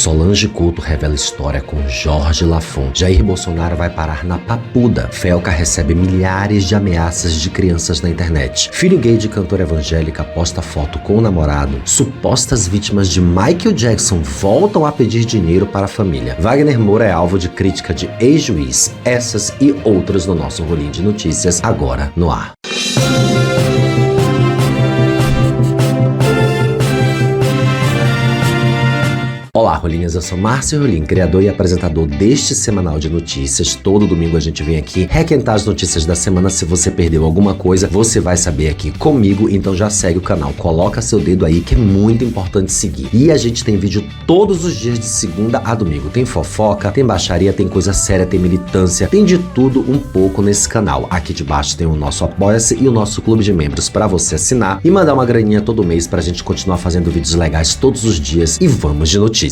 Solange Couto revela história com Jorge Lafon. Jair Bolsonaro vai parar na papuda. Felca recebe milhares de ameaças de crianças na internet. Filho gay de cantora evangélica posta foto com o namorado. Supostas vítimas de Michael Jackson voltam a pedir dinheiro para a família. Wagner Moura é alvo de crítica de ex-juiz. Essas e outras no nosso rolinho de notícias, agora no ar. Olá, Rolinhas, eu sou Márcio Rolim, criador e apresentador deste semanal de notícias. Todo domingo a gente vem aqui requentar as notícias da semana. Se você perdeu alguma coisa, você vai saber aqui comigo, então já segue o canal. Coloca seu dedo aí que é muito importante seguir. E a gente tem vídeo todos os dias de segunda a domingo. Tem fofoca, tem baixaria, tem coisa séria, tem militância, tem de tudo um pouco nesse canal. Aqui debaixo tem o nosso Apoia-se e o nosso clube de membros para você assinar e mandar uma graninha todo mês pra gente continuar fazendo vídeos legais todos os dias. E vamos de notícias.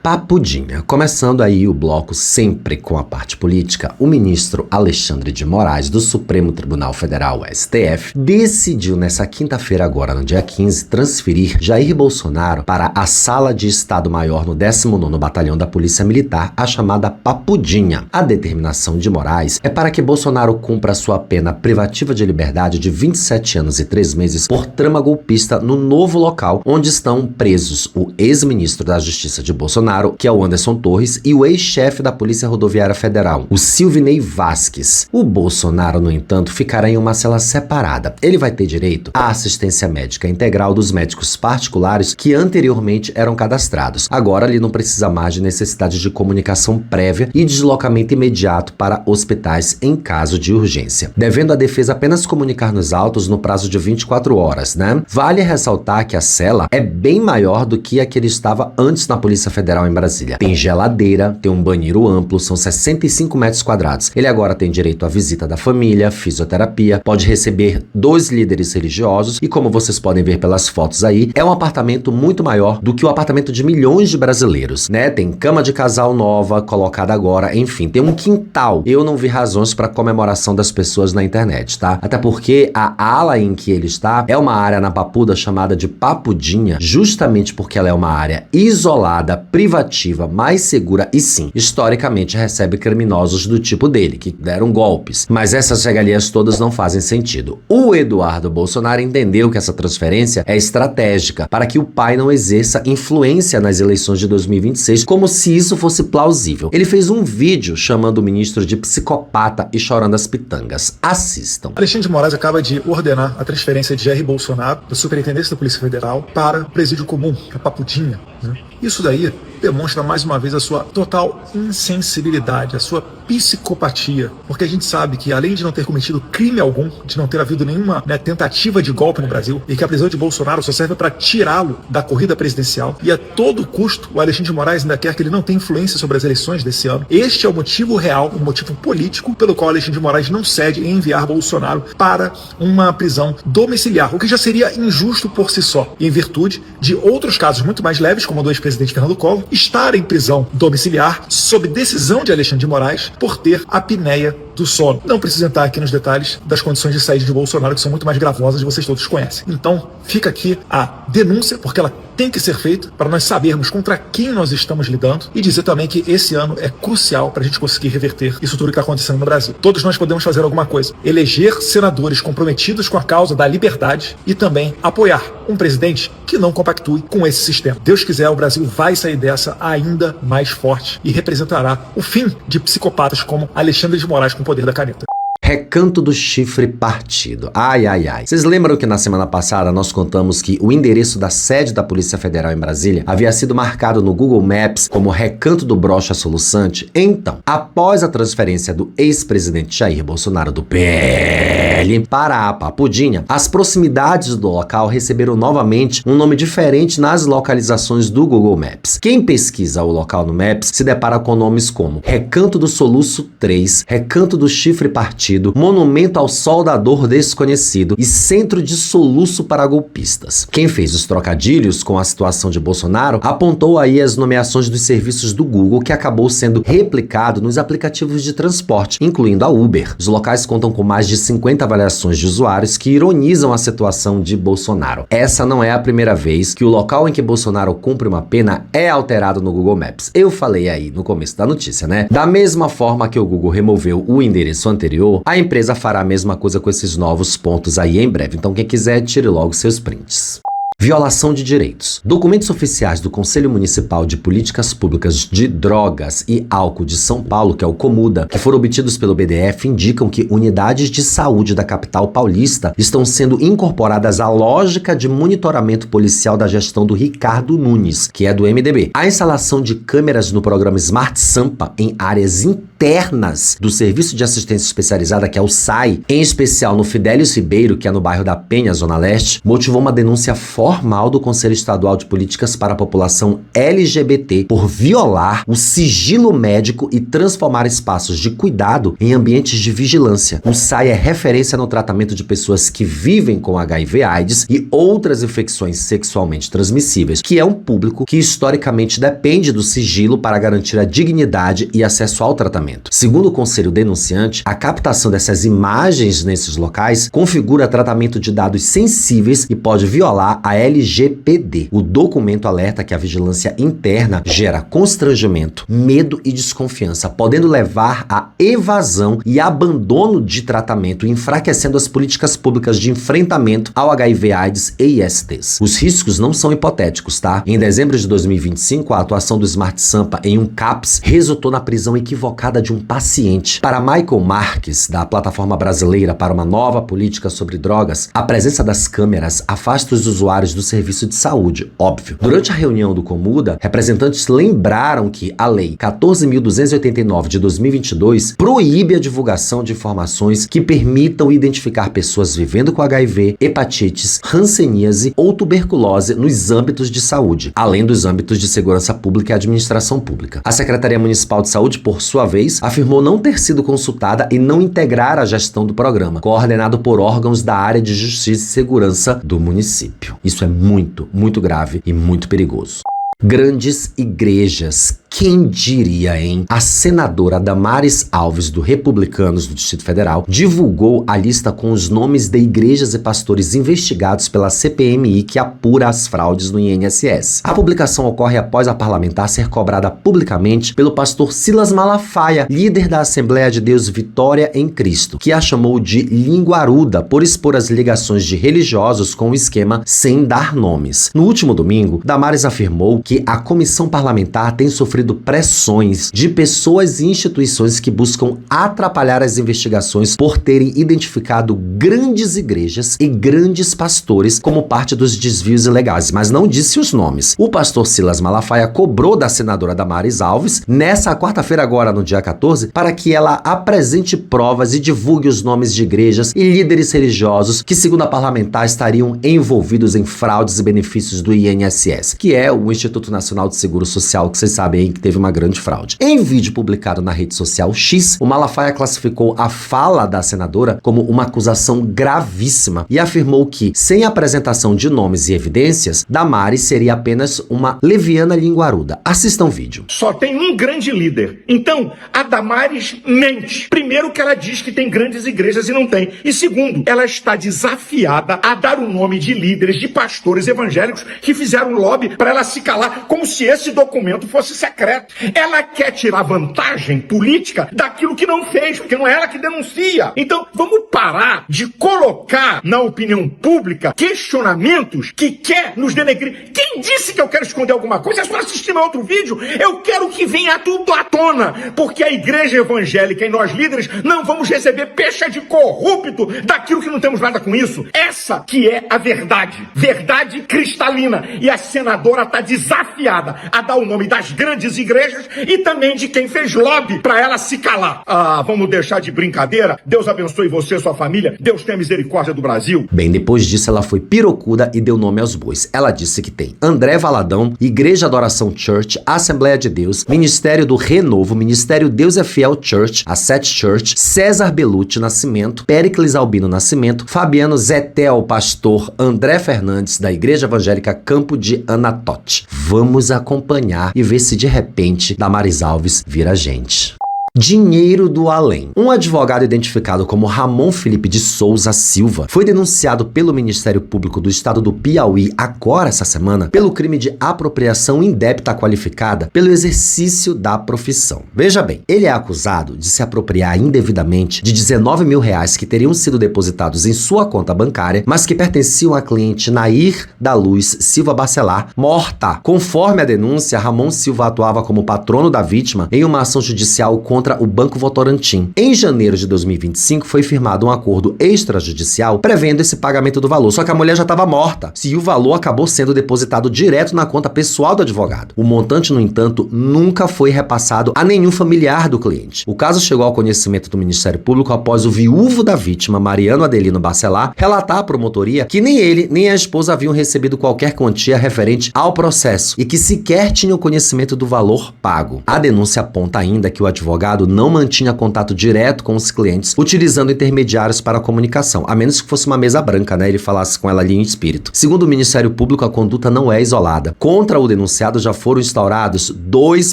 Papudinha. Começando aí o bloco sempre com a parte política, o ministro Alexandre de Moraes, do Supremo Tribunal Federal, STF, decidiu nessa quinta-feira, agora no dia 15, transferir Jair Bolsonaro para a Sala de Estado-Maior no 19º Batalhão da Polícia Militar, a chamada Papudinha. A determinação de Moraes é para que Bolsonaro cumpra sua pena privativa de liberdade de 27 anos e 3 meses por trama golpista no novo local onde estão presos o ex-ministro da Justiça de Bolsonaro, que é o Anderson Torres, e o ex-chefe da Polícia Rodoviária Federal, o Silvinei Vasquez. O Bolsonaro, no entanto, ficará em uma cela separada. Ele vai ter direito à assistência médica integral dos médicos particulares que anteriormente eram cadastrados. Agora ele não precisa mais de necessidade de comunicação prévia e deslocamento imediato para hospitais em caso de urgência, devendo a defesa apenas comunicar nos autos no prazo de 24 horas, né? Vale ressaltar que a cela é bem maior do que a que ele estava antes na Polícia Federal em Brasília. Tem geladeira, tem um banheiro amplo, são 65 metros quadrados. Ele agora tem direito à visita da família, fisioterapia, pode receber 2 líderes religiosos e, como vocês podem ver pelas fotos aí, é um apartamento muito maior do que o apartamento de milhões de brasileiros, né? Tem cama de casal nova, colocada agora, enfim, tem um quintal. Eu não vi razões para comemoração das pessoas na internet, tá? Até porque a ala em que ele está é uma área na Papuda chamada de Papudinha, justamente porque ela é uma área isolada, privativa, mais segura e sim, historicamente recebe criminosos do tipo dele, que deram golpes. Mas essas regalias todas não fazem sentido. O Eduardo Bolsonaro entendeu que essa transferência é estratégica para que o pai não exerça influência nas eleições de 2026, como se isso fosse plausível. Ele fez um vídeo chamando o ministro de psicopata e chorando as pitangas. Assistam. Alexandre de Moraes acaba de ordenar a transferência de Jair Bolsonaro, da Superintendência da Polícia Federal, para o Presídio Comum, a Papudinha, né? Isso daí demonstra mais uma vez a sua total insensibilidade, a sua psicopatia, porque a gente sabe que além de não ter cometido crime algum, de não ter havido nenhuma tentativa de golpe no Brasil, e que a prisão de Bolsonaro só serve para tirá-lo da corrida presidencial, e a todo custo o Alexandre de Moraes ainda quer que ele não tenha influência sobre as eleições desse ano. Este é o motivo real, o motivo político pelo qual Alexandre de Moraes não cede em enviar Bolsonaro para uma prisão domiciliar, o que já seria injusto por si só, em virtude de outros casos muito mais leves, como o do ex-presidente Fernando Collor, estar em prisão domiciliar sob decisão de Alexandre de Moraes por ter apneia do sono. Não preciso entrar aqui nos detalhes das condições de saída de Bolsonaro, que são muito mais gravosas, vocês todos conhecem. Então, fica aqui a denúncia, porque ela tem que ser feita para nós sabermos contra quem nós estamos lidando e dizer também que esse ano é crucial para a gente conseguir reverter isso tudo que está acontecendo no Brasil. Todos nós podemos fazer alguma coisa. Eleger senadores comprometidos com a causa da liberdade e também apoiar um presidente que não compactue com esse sistema. Deus quiser, o Brasil vai sair dessa ainda mais forte e representará o fim de psicopatas como Alexandre de Moraes com o poder da caneta. Recanto do Chifre Partido. Ai, ai, ai. Vocês lembram que na semana passada nós contamos que o endereço da sede da Polícia Federal em Brasília havia sido marcado no Google Maps como Recanto do Brocha Soluçante? Então, após a transferência do ex-presidente Jair Bolsonaro do PL para a Papudinha, as proximidades do local receberam novamente um nome diferente nas localizações do Google Maps. Quem pesquisa o local no Maps se depara com nomes como Recanto do Soluço 3, Recanto do Chifre Partido, bandido, monumento ao soldador desconhecido e centro de soluço para golpistas. Quem fez os trocadilhos com a situação de Bolsonaro apontou aí as nomeações dos serviços do Google, que acabou sendo replicado nos aplicativos de transporte, incluindo a Uber. Os locais contam com mais de 50 avaliações de usuários que ironizam a situação de Bolsonaro. Essa não é a primeira vez que o local em que Bolsonaro cumpre uma pena é alterado no Google Maps. Eu falei aí no começo da notícia, né? Da mesma forma que o Google removeu o endereço anterior, a empresa fará a mesma coisa com esses novos pontos aí em breve. Então quem quiser, tire logo seus prints. Violação de direitos. Documentos oficiais do Conselho Municipal de Políticas Públicas de Drogas e Álcool de São Paulo, que é o Comuda, que foram obtidos pelo BDF, indicam que unidades de saúde da capital paulista estão sendo incorporadas à lógica de monitoramento policial da gestão do Ricardo Nunes, que é do MDB. A instalação de câmeras no programa Smart Sampa em áreas internas do Serviço de Assistência Especializada, que é o SAI, em especial no Fidelis Ribeiro, que é no bairro da Penha, Zona Leste, motivou uma denúncia formal do Conselho Estadual de Políticas para a População LGBT por violar o sigilo médico e transformar espaços de cuidado em ambientes de vigilância. O SAI é referência no tratamento de pessoas que vivem com HIV/AIDS e outras infecções sexualmente transmissíveis, que é um público que historicamente depende do sigilo para garantir a dignidade e acesso ao tratamento. Segundo o Conselho denunciante, a captação dessas imagens nesses locais configura tratamento de dados sensíveis e pode violar a LGPD. O documento alerta que a vigilância interna gera constrangimento, medo e desconfiança, podendo levar à evasão e abandono de tratamento, enfraquecendo as políticas públicas de enfrentamento ao HIV/AIDS e ISTs. Os riscos não são hipotéticos, tá? Em dezembro de 2025, a atuação do Smart Sampa em um CAPS resultou na prisão equivocada de um paciente. Para Michael Marques, da Plataforma Brasileira para uma Nova Política sobre Drogas, a presença das câmeras afasta os usuários do serviço de saúde, óbvio. Durante a reunião do Comuda, representantes lembraram que a Lei 14.289 de 2022 proíbe a divulgação de informações que permitam identificar pessoas vivendo com HIV, hepatites, hanseníase ou tuberculose nos âmbitos de saúde, além dos âmbitos de segurança pública e administração pública. A Secretaria Municipal de Saúde, por sua vez, afirmou não ter sido consultada e não integrar a gestão do programa, coordenado por órgãos da área de Justiça e Segurança do município. Isso é muito, muito grave e muito perigoso. Grandes igrejas. Quem diria, hein? A senadora Damares Alves, do Republicanos do Distrito Federal, divulgou a lista com os nomes de igrejas e pastores investigados pela CPMI que apura as fraudes no INSS. A publicação ocorre após a parlamentar ser cobrada publicamente pelo pastor Silas Malafaia, líder da Assembleia de Deus Vitória em Cristo, que a chamou de linguaruda por expor as ligações de religiosos com o esquema sem dar nomes. No último domingo, Damares afirmou que a comissão parlamentar tem sofrido pressões de pessoas e instituições que buscam atrapalhar as investigações por terem identificado grandes igrejas e grandes pastores como parte dos desvios ilegais, mas não disse os nomes. O pastor Silas Malafaia cobrou da senadora Damares Alves, nessa quarta-feira agora, no dia 14, para que ela apresente provas e divulgue os nomes de igrejas e líderes religiosos que, segundo a parlamentar, estariam envolvidos em fraudes e benefícios do INSS, que é o Instituto Nacional de Seguro Social, que vocês sabem aí que teve uma grande fraude. Em vídeo publicado na rede social X, o Malafaia classificou a fala da senadora como uma acusação gravíssima e afirmou que, sem apresentação de nomes e evidências, Damares seria apenas uma leviana linguaruda. Assistam o vídeo. Só tem um grande líder. Então, a Damares mente. Primeiro, que ela diz que tem grandes igrejas e não tem. E segundo, ela está desafiada a dar o nome de líderes, de pastores evangélicos que fizeram lobby para ela se calar, como se esse documento fosse secreto. Ela quer tirar vantagem política daquilo que não fez, porque não é ela que denuncia. Então, vamos parar de colocar na opinião pública questionamentos que quer nos denegrir. Quem disse que eu quero esconder alguma coisa? É só assistir meu outro vídeo. Eu quero que venha tudo à tona, porque a igreja evangélica e nós líderes não vamos receber pecha de corrupto daquilo que não temos nada com isso. Essa que é a verdade. Verdade cristalina. E a senadora está desafiada a dar o nome das grandes grandes igrejas e também de quem fez lobby para ela se calar. Ah, vamos deixar de brincadeira? Deus abençoe você e sua família. Deus tenha misericórdia do Brasil. Bem, depois disso ela foi pirocuda e deu nome aos bois. Ela disse que tem André Valadão, Igreja Adoração Church, Assembleia de Deus, Ministério do Renovo, Ministério Deus é Fiel Church, a Sete Church, César Belucci Nascimento, Péricles Albino Nascimento, Fabiano Zetel, pastor André Fernandes, da Igreja Evangélica Campo de Anatote. Vamos acompanhar e ver se de repente Damares Alves vira gente. Dinheiro do além. Um advogado identificado como Ramon Felipe de Souza Silva foi denunciado pelo Ministério Público do Estado do Piauí agora essa semana pelo crime de apropriação indébita qualificada pelo exercício da profissão. Veja bem, ele é acusado de se apropriar indevidamente de 19 mil reais que teriam sido depositados em sua conta bancária, mas que pertenciam à cliente Nair da Luz Silva Bacelar, morta. Conforme a denúncia, Ramon Silva atuava como patrono da vítima em uma ação judicial contra o Banco Votorantim. Em janeiro de 2025 foi firmado um acordo extrajudicial prevendo esse pagamento do valor, só que a mulher já estava morta e o valor acabou sendo depositado direto na conta pessoal do advogado. O montante, no entanto, nunca foi repassado a nenhum familiar do cliente. O caso chegou ao conhecimento do Ministério Público após o viúvo da vítima, Mariano Adelino Bacelar, relatar à promotoria que nem ele nem a esposa haviam recebido qualquer quantia referente ao processo e que sequer tinham conhecimento do valor pago. A denúncia aponta ainda que o advogado não mantinha contato direto com os clientes, utilizando intermediários para a comunicação, a menos que fosse uma mesa branca, né? Ele falasse com ela ali em espírito. Segundo o Ministério Público, a conduta não é isolada. Contra o denunciado já foram instaurados 2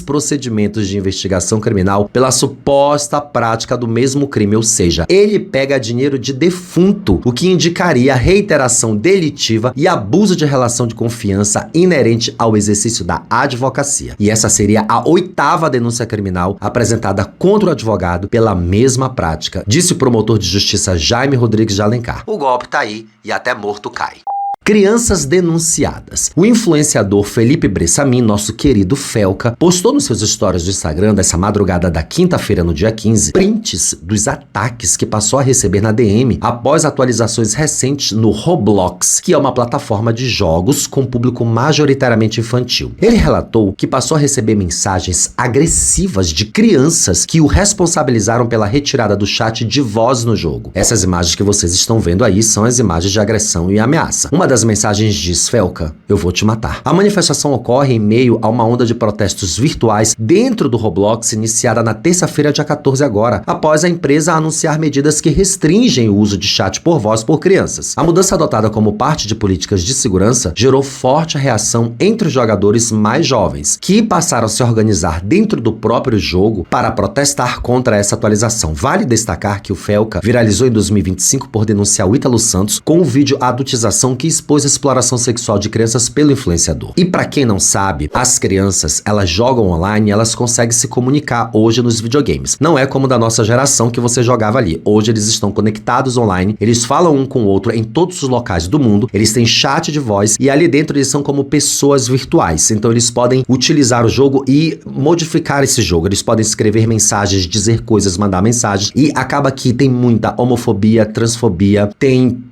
procedimentos de investigação criminal pela suposta prática do mesmo crime, ou seja, ele pega dinheiro de defunto, o que indicaria reiteração delitiva e abuso de relação de confiança inerente ao exercício da advocacia. E essa seria a 8ª denúncia criminal apresentada contra o advogado pela mesma prática, disse o promotor de justiça Jaime Rodrigues de Alencar. O golpe tá aí e até morto cai. Crianças denunciadas. O influenciador Felipe Bressamim, nosso querido Felca, postou nos seus stories do Instagram dessa madrugada da quinta-feira, no dia 15, prints dos ataques que passou a receber na DM após atualizações recentes no Roblox, que é uma plataforma de jogos com público majoritariamente infantil. Ele relatou que passou a receber mensagens agressivas de crianças que o responsabilizaram pela retirada do chat de voz no jogo. Essas imagens que vocês estão vendo aí são as imagens de agressão e ameaça. Uma das mensagens diz: Felca, eu vou te matar. A manifestação ocorre em meio a uma onda de protestos virtuais dentro do Roblox, iniciada na terça-feira, dia 14 agora, após a empresa anunciar medidas que restringem o uso de chat por voz por crianças. A mudança adotada como parte de políticas de segurança gerou forte reação entre os jogadores mais jovens, que passaram a se organizar dentro do próprio jogo para protestar contra essa atualização. Vale destacar que o Felca viralizou em 2025 por denunciar o Ítalo Santos com o vídeo Adultização que expôs a exploração sexual de crianças pelo influenciador. E pra quem não sabe, as crianças, elas jogam online e elas conseguem se comunicar hoje nos videogames. Não é como da nossa geração que você jogava ali. Hoje eles estão conectados online, eles falam um com o outro em todos os locais do mundo, eles têm chat de voz e ali dentro eles são como pessoas virtuais. Então eles podem utilizar o jogo e modificar esse jogo. Eles podem escrever mensagens, dizer coisas, mandar mensagens e acaba que tem muita homofobia, transfobia, tem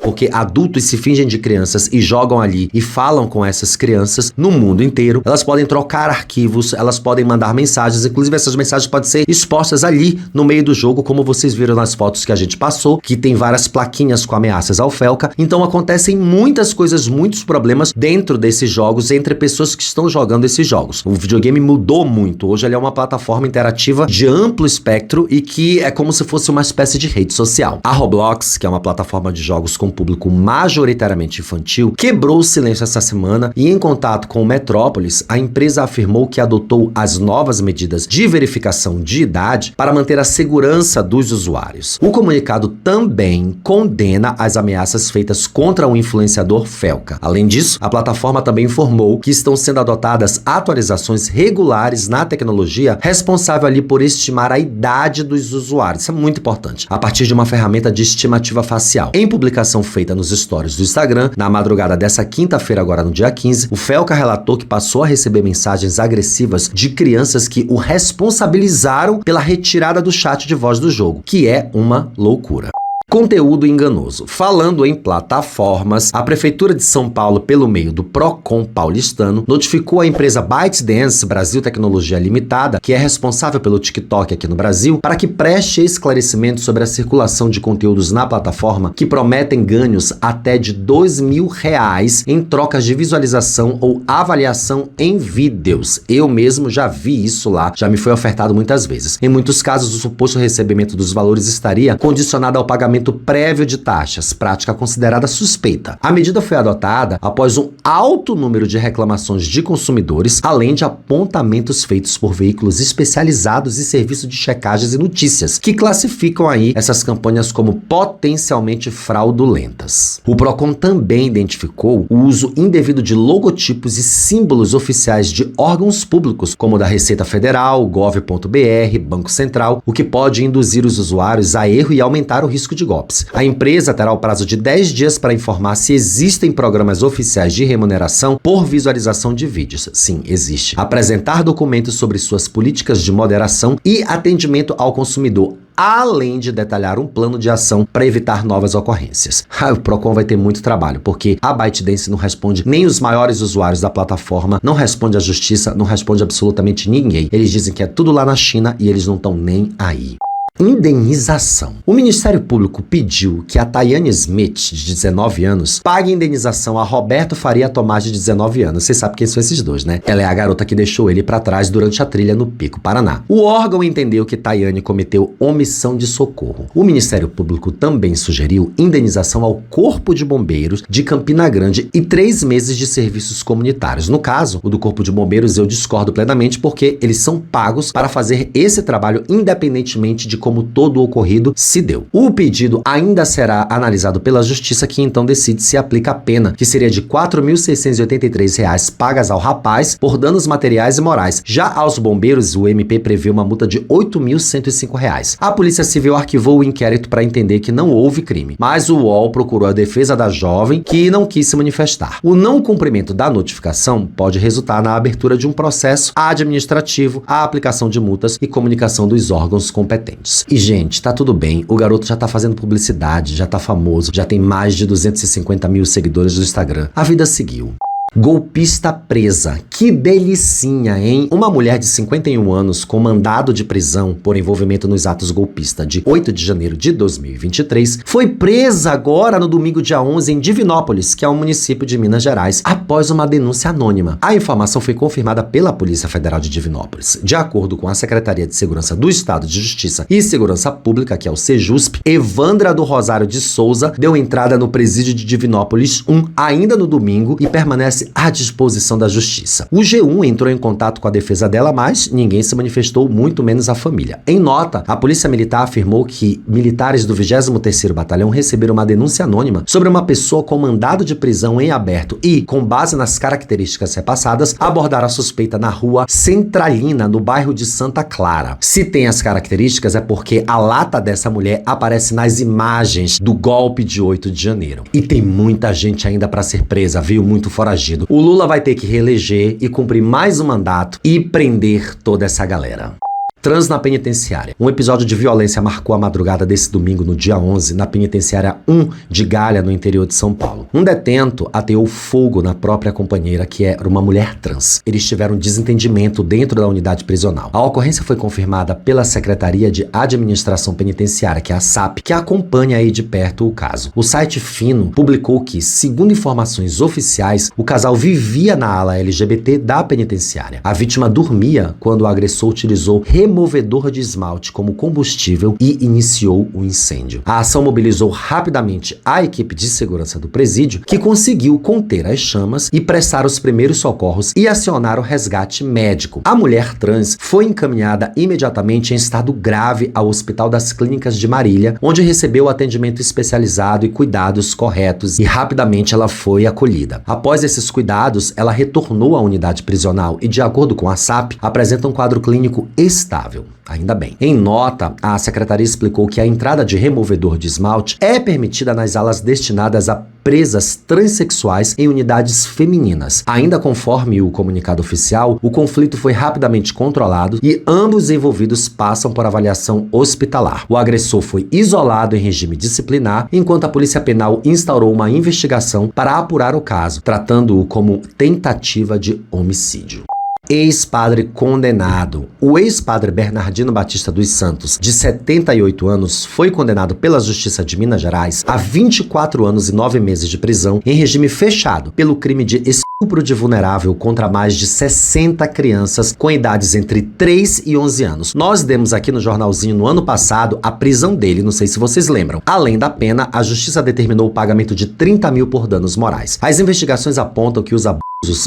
porque adultos se fingem de crianças e jogam ali e falam com essas crianças no mundo inteiro. Elas podem trocar arquivos, elas podem mandar mensagens, inclusive essas mensagens podem ser expostas ali no meio do jogo, como vocês viram nas fotos que a gente passou, que tem várias plaquinhas com ameaças ao Felca. Então acontecem muitas coisas, muitos problemas dentro desses jogos, entre pessoas que estão jogando esses jogos. O videogame mudou muito. Hoje ele é uma plataforma interativa de amplo espectro e que é como se fosse uma espécie de rede social. A Roblox, que é uma plataforma de jogos com público majoritariamente infantil, quebrou o silêncio essa semana e, em contato com o Metrópolis, a empresa afirmou que adotou as novas medidas de verificação de idade para manter a segurança dos usuários. O comunicado também condena as ameaças feitas contra o influenciador Felca. Além disso, a plataforma também informou que estão sendo adotadas atualizações regulares na tecnologia responsável ali por estimar a idade dos usuários. Isso é muito importante. A partir de uma ferramenta de estimativa facial. Em publicação feita nos stories do Instagram, na madrugada dessa quinta-feira, agora no dia 15, o Felca relatou que passou a receber mensagens agressivas de crianças que o responsabilizaram pela retirada do chat de voz do jogo, que é uma loucura. Conteúdo enganoso. Falando em plataformas, a Prefeitura de São Paulo, pelo meio do Procon paulistano, notificou a empresa ByteDance Brasil Tecnologia Limitada, que é responsável pelo TikTok aqui no Brasil, para que preste esclarecimento sobre a circulação de conteúdos na plataforma que prometem ganhos até de R$2.000 em trocas de visualização ou avaliação em vídeos. Eu mesmo já vi isso lá, já me foi ofertado muitas vezes. Em muitos casos, o suposto recebimento dos valores estaria condicionado ao pagamento prévio de taxas, prática considerada suspeita. A medida foi adotada após um alto número de reclamações de consumidores, além de apontamentos feitos por veículos especializados e serviços de checagens e notícias, que classificam aí essas campanhas como potencialmente fraudulentas. O Procon também identificou o uso indevido de logotipos e símbolos oficiais de órgãos públicos, como o da Receita Federal, Gov.br, Banco Central, o que pode induzir os usuários a erro e aumentar o risco de golpes. A empresa terá o prazo de 10 dias para informar se existem programas oficiais de remuneração por visualização de vídeos. Sim, existe. Apresentar documentos sobre suas políticas de moderação e atendimento ao consumidor, além de detalhar um plano de ação para evitar novas ocorrências. O Procon vai ter muito trabalho, porque a ByteDance não responde nem os maiores usuários da plataforma, não responde à justiça, não responde absolutamente ninguém. Eles dizem que é tudo lá na China e eles não estão nem aí. Indenização. O Ministério Público pediu que a Tayane Smith, de 19 anos, pague indenização a Roberto Faria Tomás, de 19 anos. Você sabe quem são esses dois, né? Ela é a garota que deixou ele pra trás durante a trilha no Pico Paraná. O órgão entendeu que Tayane cometeu omissão de socorro. O Ministério Público também sugeriu indenização ao Corpo de Bombeiros de Campina Grande e 3 meses de serviços comunitários. No caso, o do Corpo de Bombeiros eu discordo plenamente, porque eles são pagos para fazer esse trabalho independentemente de como todo o ocorrido se deu. O pedido ainda será analisado pela Justiça, que então decide se aplica a pena, que seria de R$ 4.683 pagas ao rapaz por danos materiais e morais. Já aos bombeiros, o MP prevê uma multa de R$ 8.105. A Polícia Civil arquivou o inquérito para entender que não houve crime, mas o UOL procurou a defesa da jovem, que não quis se manifestar. O não cumprimento da notificação pode resultar na abertura de um processo administrativo, a aplicação de multas e comunicação dos órgãos competentes. E, gente, tá tudo bem, o garoto já tá fazendo publicidade, já tá famoso, já tem mais de 250 mil seguidores no Instagram. A vida seguiu. Golpista presa. Que delicinha, hein? Uma mulher de 51 anos com mandado de prisão por envolvimento nos atos golpistas de 8 de janeiro de 2023 foi presa agora no domingo dia 11 em Divinópolis, que é um município de Minas Gerais, após uma denúncia anônima. A informação foi confirmada pela Polícia Federal de Divinópolis. De acordo com a Secretaria de Segurança do Estado de Justiça e Segurança Pública, que é o Sejusp, Evandra do Rosário de Souza deu entrada no presídio de Divinópolis 1 ainda no domingo e permanece à disposição da Justiça. O G1 entrou em contato com a defesa dela, mas ninguém se manifestou, muito menos a família. Em nota, a Polícia Militar afirmou que militares do 23º Batalhão receberam uma denúncia anônima sobre uma pessoa com mandado de prisão em aberto e, com base nas características repassadas, abordaram a suspeita na rua Centralina, no bairro de Santa Clara. Se tem as características é porque a lata dessa mulher aparece nas imagens do golpe de 8 de janeiro. E tem muita gente ainda para ser presa, viu? Muito foragido. O Lula vai ter que reeleger e cumprir mais um mandato e prender toda essa galera. Trans na penitenciária. Um episódio de violência marcou a madrugada desse domingo, no dia 11, na penitenciária 1 de Galha, no interior de São Paulo. Um detento ateou fogo na própria companheira, que era uma mulher trans. Eles tiveram desentendimento dentro da unidade prisional. A ocorrência foi confirmada pela Secretaria de Administração Penitenciária, que é a SAP, que acompanha aí de perto o caso. O site Fino publicou que, segundo informações oficiais, o casal vivia na ala LGBT da penitenciária. A vítima dormia quando o agressor utilizou removedor de esmalte como combustível e iniciou o incêndio. A ação mobilizou rapidamente a equipe de segurança do presídio, que conseguiu conter as chamas e prestar os primeiros socorros e acionar o resgate médico. A mulher trans foi encaminhada imediatamente em estado grave ao Hospital das Clínicas de Marília, onde recebeu atendimento especializado e cuidados corretos, e rapidamente ela foi acolhida. Após esses cuidados, ela retornou à unidade prisional e, de acordo com a SAP, apresenta um quadro clínico estável. aceitável. Ainda bem. Em nota, a secretaria explicou que a entrada de removedor de esmalte é permitida nas alas destinadas a presas transexuais em unidades femininas. Ainda conforme o comunicado oficial, o conflito foi rapidamente controlado e ambos envolvidos passam por avaliação hospitalar. O agressor foi isolado em regime disciplinar, enquanto a Polícia Penal instaurou uma investigação para apurar o caso, tratando-o como tentativa de homicídio. Ex-padre condenado. O ex-padre Bernardino Batista dos Santos, de 78 anos, foi condenado pela Justiça de Minas Gerais a 24 anos e 9 meses de prisão em regime fechado pelo crime de estupro de vulnerável contra mais de 60 crianças com idades entre 3 e 11 anos. Nós demos aqui no jornalzinho no ano passado a prisão dele, não sei se vocês lembram. Além da pena, a Justiça determinou o pagamento de 30 mil por danos morais. As investigações apontam que os abusos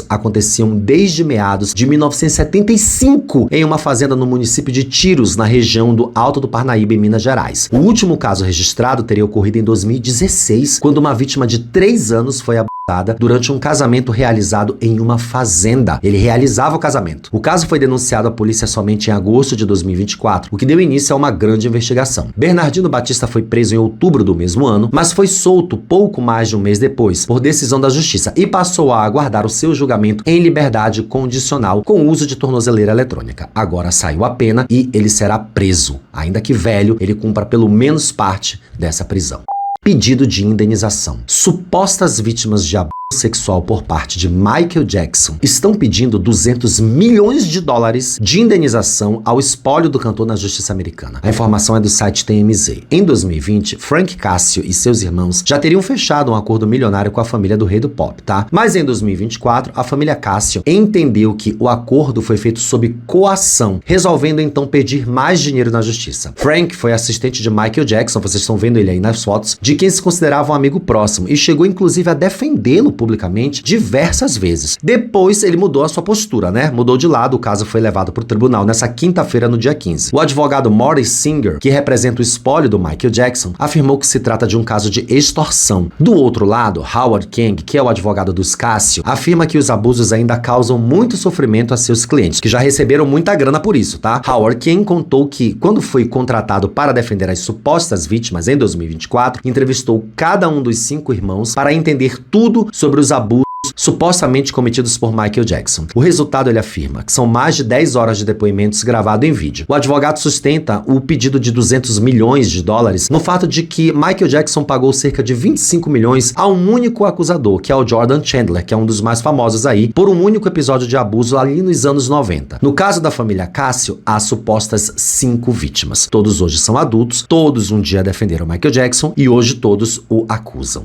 aconteciam desde meados de 1975 em uma fazenda no município de Tiros, na região do Alto do Parnaíba, em Minas Gerais. O último caso registrado teria ocorrido em 2016, quando uma vítima de 3 anos foi abusada durante um casamento realizado em uma fazenda. Ele realizava o casamento. O caso foi denunciado à polícia somente em agosto de 2024, o que deu início a uma grande investigação. Bernardino Batista foi preso em outubro do mesmo ano, mas foi solto pouco mais de um mês depois, por decisão da justiça, e passou a aguardar o seu julgamento em liberdade condicional com uso de tornozeleira eletrônica. Agora saiu a pena e ele será preso. Ainda que velho, ele cumpra pelo menos parte dessa prisão. Pedido de indenização. Supostas vítimas de abuso sexual por parte de Michael Jackson estão pedindo 200 milhões de dólares de indenização ao espólio do cantor na justiça americana. A informação é do site TMZ. Em 2020, Frank Cascio e seus irmãos já teriam fechado um acordo milionário com a família do rei do pop, tá? Mas em 2024, a família Cascio entendeu que o acordo foi feito sob coação, resolvendo então pedir mais dinheiro na justiça. Frank foi assistente de Michael Jackson, vocês estão vendo ele aí nas fotos, de quem se considerava um amigo próximo e chegou inclusive a defendê-lo publicamente diversas vezes. Depois ele mudou a sua postura, né? Mudou de lado, o caso foi levado para o tribunal nessa quinta-feira, no dia 15. O advogado Maurice Singer, que representa o espólio do Michael Jackson, afirmou que se trata de um caso de extorsão. Do outro lado, Howard King, que é o advogado dos Cascio, afirma que os abusos ainda causam muito sofrimento a seus clientes, que já receberam muita grana por isso, tá? Howard King contou que, quando foi contratado para defender as supostas vítimas em 2024, entrevistou cada um dos 5 irmãos para entender tudo sobre os abusos supostamente cometidos por Michael Jackson. O resultado, ele afirma, que são mais de 10 horas de depoimentos gravados em vídeo. O advogado sustenta o pedido de 200 milhões de dólares no fato de que Michael Jackson pagou cerca de 25 milhões a um único acusador, que é o Jordan Chandler, que é um dos mais famosos aí, por um único episódio de abuso ali nos anos 90. No caso da família Cascio, há supostas 5 vítimas. Todos hoje são adultos, todos um dia defenderam Michael Jackson e hoje todos o acusam.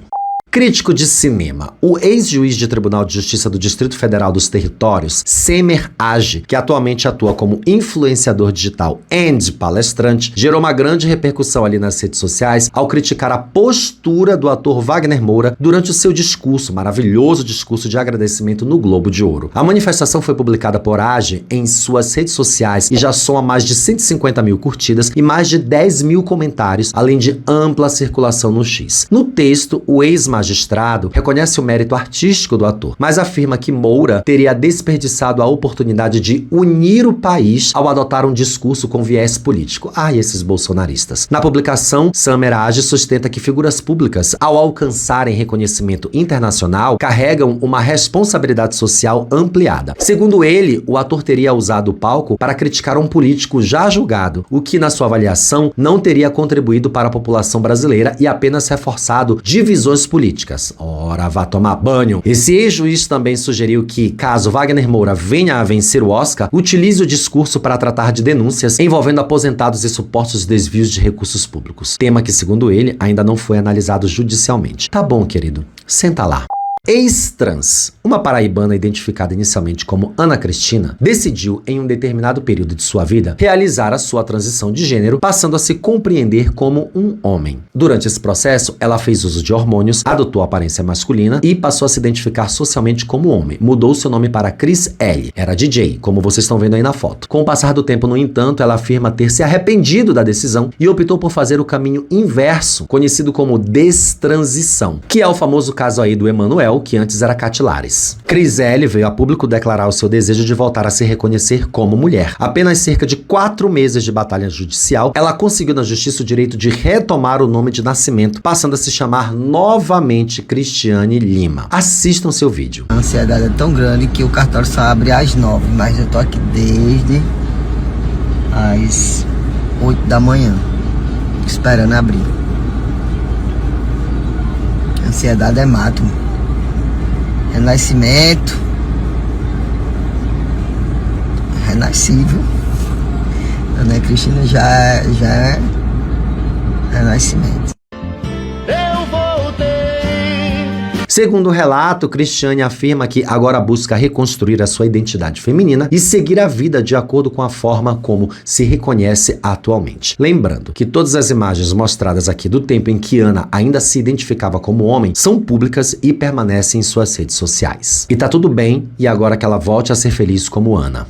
Crítico de cinema. O ex-juiz de Tribunal de Justiça do Distrito Federal dos Territórios, Semer Age, que atualmente atua como influenciador digital e palestrante, gerou uma grande repercussão ali nas redes sociais ao criticar a postura do ator Wagner Moura durante o seu discurso, maravilhoso discurso de agradecimento no Globo de Ouro. A manifestação foi publicada por Age em suas redes sociais e já soma mais de 150 mil curtidas e mais de 10 mil comentários, além de ampla circulação no X. No texto, o ex-magistrado reconhece o mérito artístico do ator, mas afirma que Moura teria desperdiçado a oportunidade de unir o país ao adotar um discurso com viés político. Ai, esses bolsonaristas. Na publicação, Semer Age sustenta que figuras públicas, ao alcançarem reconhecimento internacional, carregam uma responsabilidade social ampliada. Segundo ele, o ator teria usado o palco para criticar um político já julgado, o que, na sua avaliação, não teria contribuído para a população brasileira e apenas reforçado divisões políticas. Ora, vá tomar banho. Esse ex-juiz também sugeriu que, caso Wagner Moura venha a vencer o Oscar, utilize o discurso para tratar de denúncias envolvendo aposentados e supostos desvios de recursos públicos. Tema que, segundo ele, ainda não foi analisado judicialmente. Tá bom, querido. Senta lá. Ex-trans. Uma paraibana identificada inicialmente como Ana Cristina decidiu, em um determinado período de sua vida, realizar a sua transição de gênero, passando a se compreender como um homem. Durante esse processo, ela fez uso de hormônios, adotou a aparência masculina e passou a se identificar socialmente como homem. Mudou seu nome para Cris L. Era DJ, como vocês estão vendo aí na foto. Com o passar do tempo, no entanto, ela afirma ter se arrependido da decisão e optou por fazer o caminho inverso, conhecido como destransição, que é o famoso caso aí do Emanuel, Cruel, que antes era Catilares. Criselle veio a público declarar o seu desejo de voltar a se reconhecer como mulher. Apenas cerca de 4 meses de batalha judicial, ela conseguiu na justiça o direito de retomar o nome de nascimento, passando a se chamar novamente Cristiane Lima. Assistam seu vídeo. A ansiedade é tão grande que o cartório só abre às 9, mas eu tô aqui desde às 8 da manhã, esperando abrir. A ansiedade é mato. Renascimento. Renascível. Ana Cristina já é renascimento. Segundo o relato, Cristiane afirma que agora busca reconstruir a sua identidade feminina e seguir a vida de acordo com a forma como se reconhece atualmente. Lembrando que todas as imagens mostradas aqui do tempo em que Ana ainda se identificava como homem são públicas e permanecem em suas redes sociais. E tá tudo bem, e agora que ela volte a ser feliz como Ana.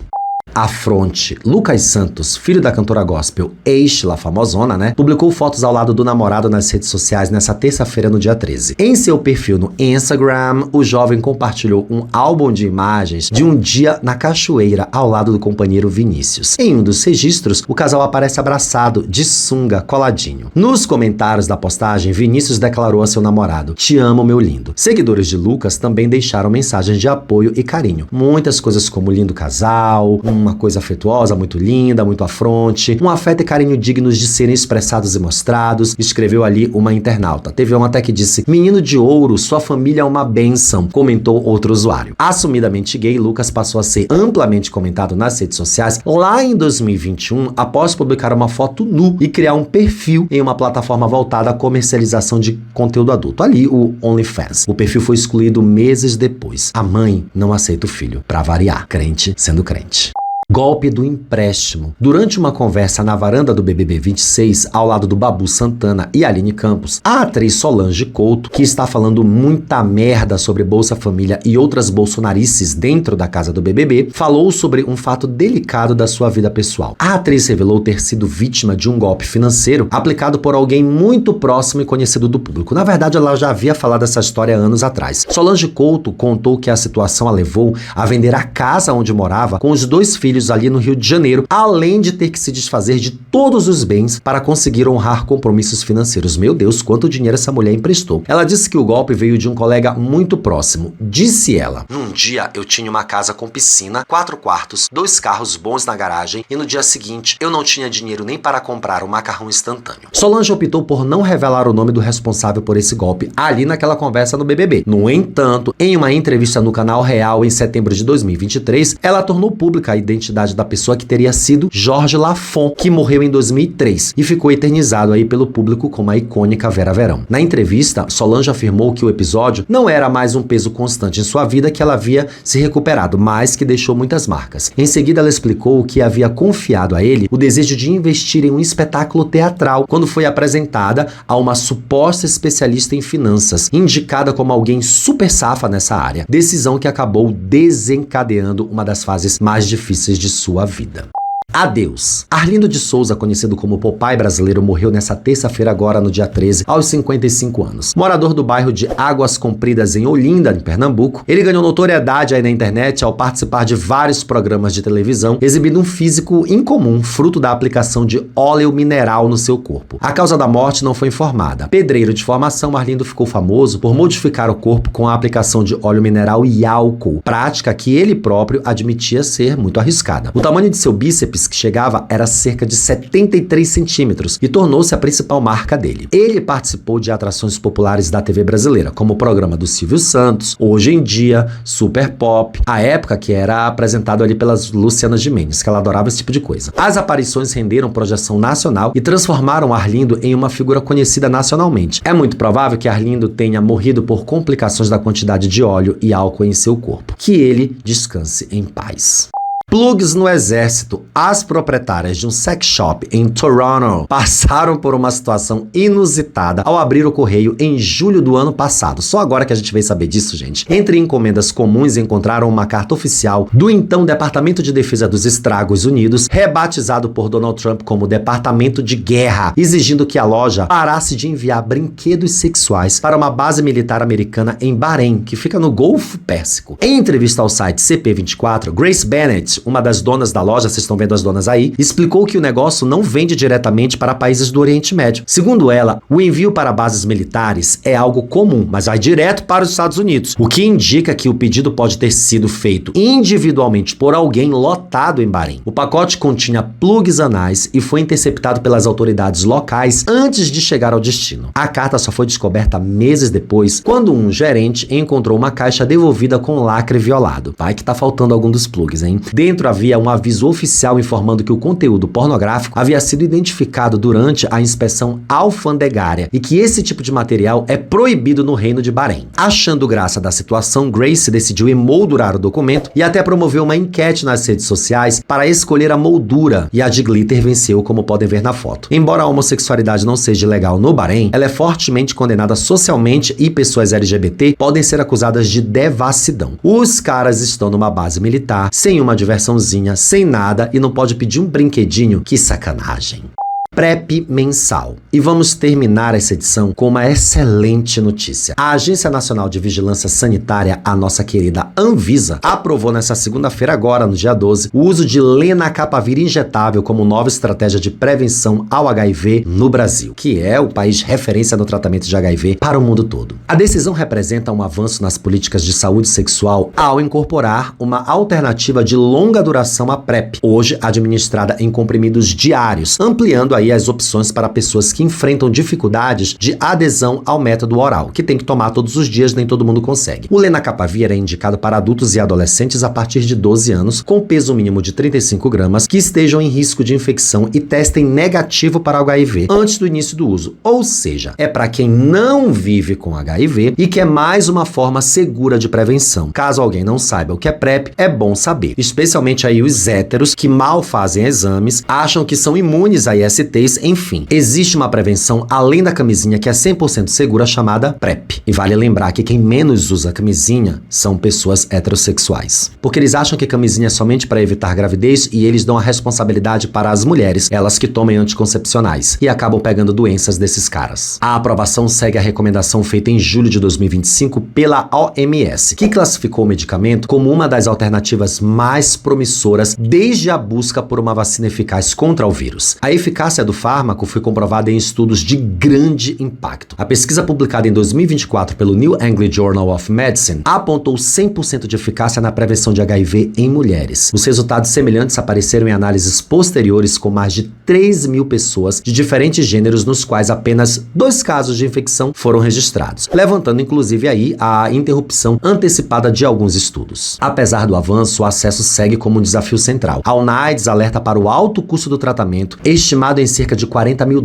Afronte. Lucas Santos, filho da cantora gospel ex-La Famosona, publicou fotos ao lado do namorado nas redes sociais nessa terça-feira, no dia 13. Em seu perfil no Instagram, o jovem compartilhou um álbum de imagens de um dia na cachoeira ao lado do companheiro Vinícius. Em um dos registros, o casal aparece abraçado, de sunga, coladinho. Nos comentários da postagem, Vinícius declarou a seu namorado: "Te amo, meu lindo". Seguidores de Lucas também deixaram mensagens de apoio e carinho. Muitas coisas como lindo casal, uma coisa afetuosa, muito linda, muito afronte, um afeto e carinho dignos de serem expressados e mostrados, escreveu ali uma internauta. Teve uma até que disse: "Menino de ouro, sua família é uma bênção", comentou outro usuário. Assumidamente gay, Lucas passou a ser amplamente comentado nas redes sociais lá em 2021, após publicar uma foto nu e criar um perfil em uma plataforma voltada à comercialização de conteúdo adulto, ali o OnlyFans. O perfil foi excluído meses depois. A mãe não aceita o filho, pra variar, crente sendo crente. Golpe do empréstimo. Durante uma conversa na varanda do BBB 26, ao lado do Babu Santana e Aline Campos, a atriz Solange Couto, que está falando muita merda sobre Bolsa Família e outras bolsonarices dentro da casa do BBB, falou sobre um fato delicado da sua vida pessoal. A atriz revelou ter sido vítima de um golpe financeiro aplicado por alguém muito próximo e conhecido do público. Na verdade, ela já havia falado essa história anos atrás. Solange Couto contou que a situação a levou a vender a casa onde morava com os 2 filhos ali no Rio de Janeiro, além de ter que se desfazer de todos os bens para conseguir honrar compromissos financeiros. Meu Deus, quanto dinheiro essa mulher emprestou. Ela disse que o golpe veio de um colega muito próximo. Disse ela: "Num dia eu tinha uma casa com piscina, 4 quartos, 2 carros bons na garagem e no dia seguinte eu não tinha dinheiro nem para comprar um macarrão instantâneo". Solange optou por não revelar o nome do responsável por esse golpe ali naquela conversa no BBB. No entanto, em uma entrevista no Canal Real em setembro de 2023, ela tornou pública a identidade da pessoa que teria sido Jorge Lafon, que morreu em 2003 e ficou eternizado aí pelo público como a icônica Vera Verão. Na entrevista, Solange afirmou que o episódio não era mais um peso constante em sua vida, que ela havia se recuperado, mas que deixou muitas marcas. Em seguida, ela explicou que havia confiado a ele o desejo de investir em um espetáculo teatral quando foi apresentada a uma suposta especialista em finanças, indicada como alguém super safa nessa área. Decisão que acabou desencadeando uma das fases mais difíceis de sua vida. Adeus. Arlindo de Souza, conhecido como Popeye brasileiro, morreu nessa terça-feira agora no dia 13, aos 55 anos. Morador do bairro de Águas Compridas em Olinda, em Pernambuco, ele ganhou notoriedade aí na internet ao participar de vários programas de televisão, exibindo um físico incomum, fruto da aplicação de óleo mineral no seu corpo. A causa da morte não foi informada. Pedreiro de formação, Arlindo ficou famoso por modificar o corpo com a aplicação de óleo mineral e álcool, prática que ele próprio admitia ser muito arriscada. O tamanho de seu bíceps, que chegava, era cerca de 73 centímetros e tornou-se a principal marca dele. Ele participou de atrações populares da TV brasileira, como o programa do Silvio Santos, Hoje em Dia, Super Pop, a época que era apresentado ali pelas Luciana Gimenez, que ela adorava esse tipo de coisa. As aparições renderam projeção nacional e transformaram Arlindo em uma figura conhecida nacionalmente. É muito provável que Arlindo tenha morrido por complicações da quantidade de óleo e álcool em seu corpo. Que ele descanse em paz. Plugs no exército. As proprietárias de um sex shop em Toronto passaram por uma situação inusitada ao abrir o correio em julho do ano passado. Só agora que a gente veio saber disso, gente. Entre encomendas comuns encontraram uma carta oficial do então Departamento de Defesa dos Estados Unidos, rebatizado por Donald Trump como Departamento de Guerra, exigindo que a loja parasse de enviar brinquedos sexuais para uma base militar americana em Bahrein, que fica no Golfo Pérsico. Em entrevista ao site CP24, Grace Bennett, uma das donas da loja, vocês estão vendo as donas aí, explicou que o negócio não vende diretamente para países do Oriente Médio. Segundo ela, o envio para bases militares é algo comum, mas vai direto para os Estados Unidos, o que indica que o pedido pode ter sido feito individualmente por alguém lotado em Bahrein. O pacote continha plugs anais e foi interceptado pelas autoridades locais antes de chegar ao destino. A carta só foi descoberta meses depois, quando um gerente encontrou uma caixa devolvida com lacre violado. Vai que tá faltando algum dos plugs, hein? Dentro havia um aviso oficial informando que o conteúdo pornográfico havia sido identificado durante a inspeção alfandegária e que esse tipo de material é proibido no Reino de Bahrein. Achando graça da situação, Grace decidiu emoldurar o documento e até promoveu uma enquete nas redes sociais para escolher a moldura, e a de glitter venceu, como podem ver na foto. Embora a homossexualidade não seja legal no Bahrein, ela é fortemente condenada socialmente e pessoas LGBT podem ser acusadas de devassidão. Os caras estão numa base militar, sem uma diversãozinha, sem nada, e não pode pedir um brinquedinho? Que sacanagem. PrEP mensal. E vamos terminar essa edição com uma excelente notícia. A Agência Nacional de Vigilância Sanitária, a nossa querida Anvisa, aprovou nessa segunda-feira agora, no dia 12, o uso de lenacapavir injetável como nova estratégia de prevenção ao HIV no Brasil, que é o país referência no tratamento de HIV para o mundo todo. A decisão representa um avanço nas políticas de saúde sexual ao incorporar uma alternativa de longa duração à PrEP, hoje administrada em comprimidos diários, ampliando aí as opções para pessoas que enfrentam dificuldades de adesão ao método oral, que tem que tomar todos os dias, nem todo mundo consegue. O lenacapavir é indicado para adultos e adolescentes a partir de 12 anos, com peso mínimo de 35 gramas, que estejam em risco de infecção e testem negativo para o HIV antes do início do uso. Ou seja, é para quem não vive com HIV e que é mais uma forma segura de prevenção. Caso alguém não saiba o que é PrEP, é bom saber. Especialmente aí os héteros que mal fazem exames, acham que são imunes a IST. Enfim, existe uma prevenção além da camisinha que é 100% segura, chamada PrEP. E vale lembrar que quem menos usa camisinha são pessoas heterossexuais. Porque eles acham que camisinha é somente para evitar gravidez e eles dão a responsabilidade para as mulheres, elas que tomem anticoncepcionais, e acabam pegando doenças desses caras. A aprovação segue a recomendação feita em julho de 2025 pela OMS, que classificou o medicamento como uma das alternativas mais promissoras desde a busca por uma vacina eficaz contra o vírus. A eficácia do fármaco foi comprovada em estudos de grande impacto. A pesquisa publicada em 2024 pelo New England Journal of Medicine apontou 100% de eficácia na prevenção de HIV em mulheres. Os resultados semelhantes apareceram em análises posteriores com mais de 3.000 pessoas de diferentes gêneros, nos quais apenas 2 casos de infecção foram registrados, levantando inclusive aí a interrupção antecipada de alguns estudos. Apesar do avanço, o acesso segue como um desafio central. A UNAIDS alerta para o alto custo do tratamento, estimado em cerca de $40 mil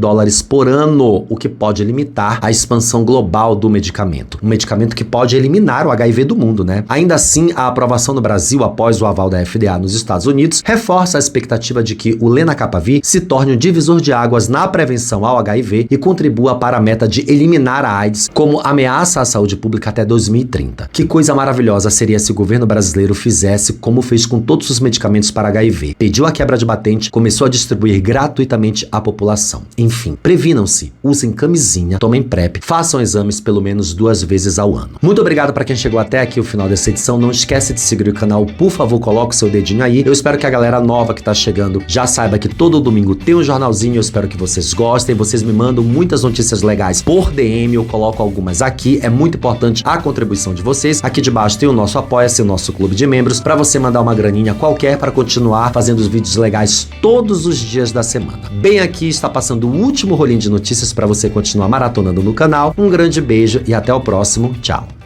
por ano, o que pode limitar a expansão global do medicamento. Um medicamento que pode eliminar o HIV do mundo, né? Ainda assim, a aprovação no Brasil após o aval da FDA nos Estados Unidos reforça a expectativa de que o lenacapavir se torne um divisor de águas na prevenção ao HIV e contribua para a meta de eliminar a AIDS como ameaça à saúde pública até 2030. Que coisa maravilhosa seria se o governo brasileiro fizesse como fez com todos os medicamentos para HIV. Pediu a quebra de patente, começou a distribuir gratuitamente à população. Enfim, previnam-se, usem camisinha, tomem PrEP, façam exames pelo menos 2 vezes ao ano. Muito obrigado para quem chegou até aqui o final dessa edição. Não esquece de seguir o canal, por favor, coloque o seu dedinho aí. Eu espero que a galera nova que tá chegando já saiba que todo domingo tem um jornalzinho. Eu espero que vocês gostem. Vocês me mandam muitas notícias legais por DM, eu coloco algumas aqui. É muito importante a contribuição de vocês. Aqui debaixo tem o nosso Apoia-se, o nosso clube de membros, para você mandar uma graninha qualquer para continuar fazendo os vídeos legais todos os dias da semana. Bem aqui está passando o último rolinho de notícias para você continuar maratonando no canal. Um grande beijo e até o próximo. Tchau!